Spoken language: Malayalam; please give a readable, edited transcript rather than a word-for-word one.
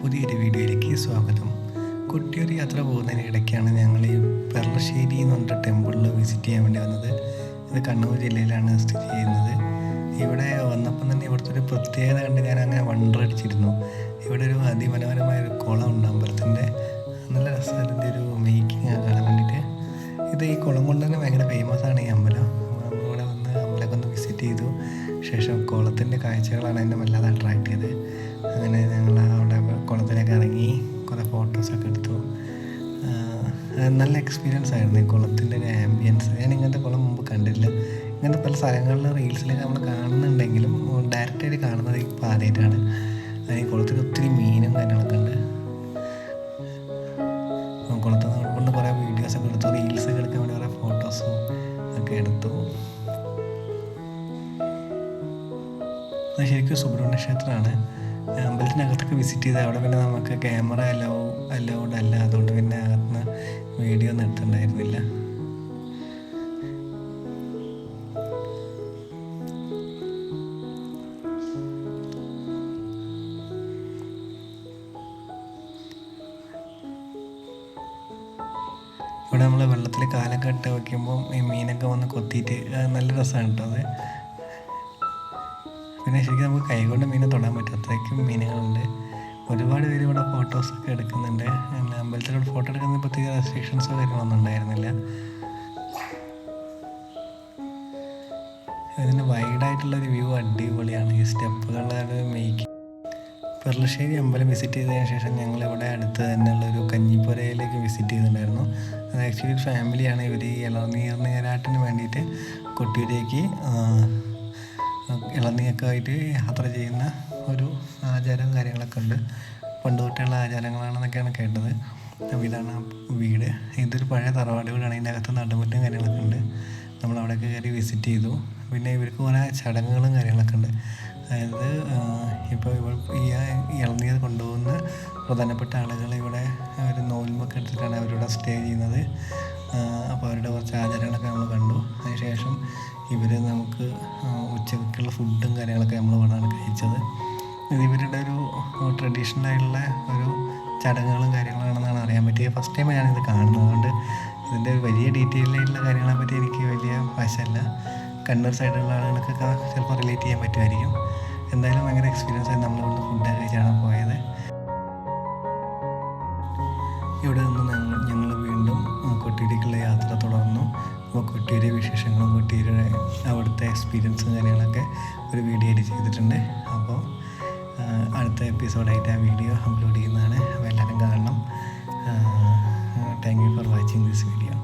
പുതിയൊരു വീഡിയോയിലേക്ക് സ്വാഗതം. കൊട്ടിയൂർ യാത്ര പോകുന്നതിനിടയ്ക്കാണ് ഞങ്ങൾ ഈ പെർളശ്ശേരി എന്ന് പറഞ്ഞിട്ട് ടെമ്പിളിൽ വിസിറ്റ് ചെയ്യാൻ വേണ്ടി വന്നത്. ഇത് കണ്ണൂർ ജില്ലയിലാണ് സ്ഥിതി ചെയ്യുന്നത്. ഇവിടെ വന്നപ്പം തന്നെ ഇവിടുത്തെ ഒരു പ്രത്യേകത കണ്ട് ഞാൻ അങ്ങനെ വണ്ടറടിച്ചിരുന്നു. ഇവിടെ ഒരു അതിമനോഹരമായൊരു കുളം ഉണ്ട് അമ്പലത്തിൻ്റെ. നല്ല രസത്തിൻ്റെ ഒരു മേക്കിംഗ് കാണാൻ വേണ്ടിയിട്ട്. ഇത് ഈ കുളം കൊണ്ട് തന്നെ ഭയങ്കര ഫേമസ് ആണ് ഈ അമ്പലം. നമ്മളിവിടെ വന്ന് അമ്പലമൊക്കെ ഒന്ന് വിസിറ്റ് ചെയ്തു ശേഷം കുളത്തിൻ്റെ കാഴ്ചകളാണ് എന്നെ വല്ലാതെ അട്രാക്ട് ചെയ്തത്. അങ്ങനെ ഞങ്ങൾ അവിടെ കുളത്തിലേക്ക് ഇറങ്ങി കുറേ ഫോട്ടോസൊക്കെ എടുത്തു. നല്ല എക്സ്പീരിയൻസ് ആയിരുന്നു ഈ കുളത്തിൻ്റെ ഒരു ആംബിയൻസ്. ഞാൻ ഇങ്ങനത്തെ കുളം മുമ്പ് കണ്ടിട്ടില്ല. ഇങ്ങനത്തെ പല സ്ഥലങ്ങളിലും റീൽസിലൊക്കെ നമ്മൾ കാണുന്നുണ്ടെങ്കിലും ഡയറക്റ്റായിട്ട് കാണുന്നത് ഇപ്പോൾ ആദ്യമായിട്ടാണ്. ഈ കുളത്തിൽ ഒത്തിരി മീനും കാര്യങ്ങളൊക്കെ ഉണ്ട്. കുളത്തിൽ കൊണ്ട് കുറേ വീഡിയോസൊക്കെ എടുത്തു, റീൽസൊക്കെ എടുക്കാൻ വേണ്ടി കുറേ ഫോട്ടോസും ഒക്കെ എടുത്തു. അത് ശരിക്കും സുബ്രഹ്മണ്യ ക്ഷേത്രമാണ്. അമ്പലത്തിനകത്തൊക്കെ വിസിറ്റ് ചെയ്ത് അവിടെ പിന്നെ നമുക്ക് ക്യാമറ അലൗഡ് അല്ല, അതുകൊണ്ട് പിന്നെ അകത്തുനിന്ന് വീഡിയോ ഒന്നും എടുത്തിട്ടുണ്ടായിരുന്നില്ല. ഇവിടെ നമ്മൾ വെള്ളത്തിൽ കാലൊക്കെ ഇട്ട് വയ്ക്കുമ്പോൾ ഈ മീനൊക്കെ വന്ന് കൊത്തിയിട്ട് നല്ല രസമാണ് കേട്ടോ അത്. പിന്നെ ശരിക്കും നമുക്ക് കൈകൊണ്ട് മീനെ തൊടാൻ പറ്റും, അത്രയ്ക്കും മീനുകളുണ്ട്. ഒരുപാട് പേര് ഇവിടെ ഫോട്ടോസൊക്കെ എടുക്കുന്നുണ്ട്. അമ്പലത്തിലൂടെ ഫോട്ടോ എടുക്കുന്ന പ്രത്യേക റെസ്ട്രിക്ഷൻസോ കാര്യങ്ങളൊന്നും ഉണ്ടായിരുന്നില്ല. ഇതിൻ്റെ വൈഡായിട്ടുള്ളൊരു വ്യൂ അടിപൊളിയാണ്. ഈ സ്റ്റെപ്പുകളുടെ മേക്കിംഗ്. പെർളശ്ശേരി അമ്പലം വിസിറ്റ് ചെയ്തതിന് ശേഷം ഞങ്ങളിവിടെ അടുത്ത് തന്നെയുള്ളൊരു കഞ്ഞിപ്പുരയിലേക്ക് വിസിറ്റ് ചെയ്തിട്ടുണ്ടായിരുന്നു. അത് ആക്ച്വലി ഒരു ഫാമിലിയാണ്. ഇവർ ഈ ഇളനീരാട്ടിന് വേണ്ടിയിട്ട് കൊട്ടിയൂരേക്ക് ഇളനീരൊക്കെ ആയിട്ട് യാത്ര ചെയ്യുന്ന ഒരു ആചാരവും കാര്യങ്ങളൊക്കെ ഉണ്ട്. പണ്ട് തൊട്ടുള്ള ആചാരങ്ങളാണെന്നൊക്കെയാണ് കേട്ടത്. അപ്പോൾ ഇതാണ് വീട്. ഇതൊരു പഴയ തറവാട് വീടാണ്. ഇതിൻ്റെ അകത്ത് നടുമുറ്റും കാര്യങ്ങളൊക്കെ ഉണ്ട്. നമ്മളവിടെയൊക്കെ കയറി വിസിറ്റ് ചെയ്തു. പിന്നെ ഇവർക്ക് കുറേ ചടങ്ങുകളും കാര്യങ്ങളൊക്കെ ഉണ്ട്. അതായത് ഇപ്പോൾ ഈ ഇളനീർ കൊണ്ടുപോകുന്ന പ്രധാനപ്പെട്ട ആളുകൾ ഇവിടെ ഒരു നോൽമ്പൊക്കെ എടുത്തിട്ടാണ് അവരിവിടെ സ്റ്റേ ചെയ്യുന്നത്. അപ്പോൾ അവരുടെ കുറച്ച് ആചാരങ്ങളൊക്കെ നമ്മൾ കണ്ടു. അതിനുശേഷം ഇവർ നമുക്ക് ഉച്ചയ്ക്കുള്ള ഫുഡും കാര്യങ്ങളൊക്കെ നമ്മൾ ഇവിടെയാണ് കഴിച്ചത്. ഇത് ഇവരുടെ ഒരു ട്രഡീഷണൽ ആയിട്ടുള്ള ഒരു ചടങ്ങുകളും കാര്യങ്ങളാണെന്നാണ് അറിയാൻ പറ്റിയത്. ഫസ്റ്റ് ടൈം ഞാനിത് കാണുന്നത്, അതുകൊണ്ട് ഇതിൻ്റെ വലിയ ഡീറ്റെയിൽ ആയിട്ടുള്ള കാര്യങ്ങളെ പറ്റി എനിക്ക് വലിയ വശമല്ല. കണ്ണൂർ സൈഡിലുള്ള ആളുകൾക്കൊക്കെ ചിലപ്പോൾ റിലേറ്റ് ചെയ്യാൻ പറ്റുമായിരിക്കും. എന്തായാലും ഭയങ്കര എക്സ്പീരിയൻസ് ആയി നമ്മളിവിടുന്ന് ഫുഡൊക്കെ കഴിച്ചാണ് പോയത്. ഇവിടെ നിന്ന് ഞങ്ങൾ വീണ്ടും കൊട്ടിയൂരേക്കുള്ള യാത്ര തുടർന്നു. അപ്പോൾ കൊട്ടിയൂരെ വിശേഷങ്ങളും കൊട്ടിയൂരെ അവിടുത്തെ എക്സ്പീരിയൻസും കാര്യങ്ങളൊക്കെ ഒരു വീഡിയോ ആയിട്ട് ചെയ്തിട്ടുണ്ട്. അപ്പോൾ അടുത്ത എപ്പിസോഡായിട്ട് ആ വീഡിയോ അപ്ലോഡ് ചെയ്യുന്നതാണ്. അപ്പോൾ എല്ലാവരും കാണണം. Thank you for watching this video.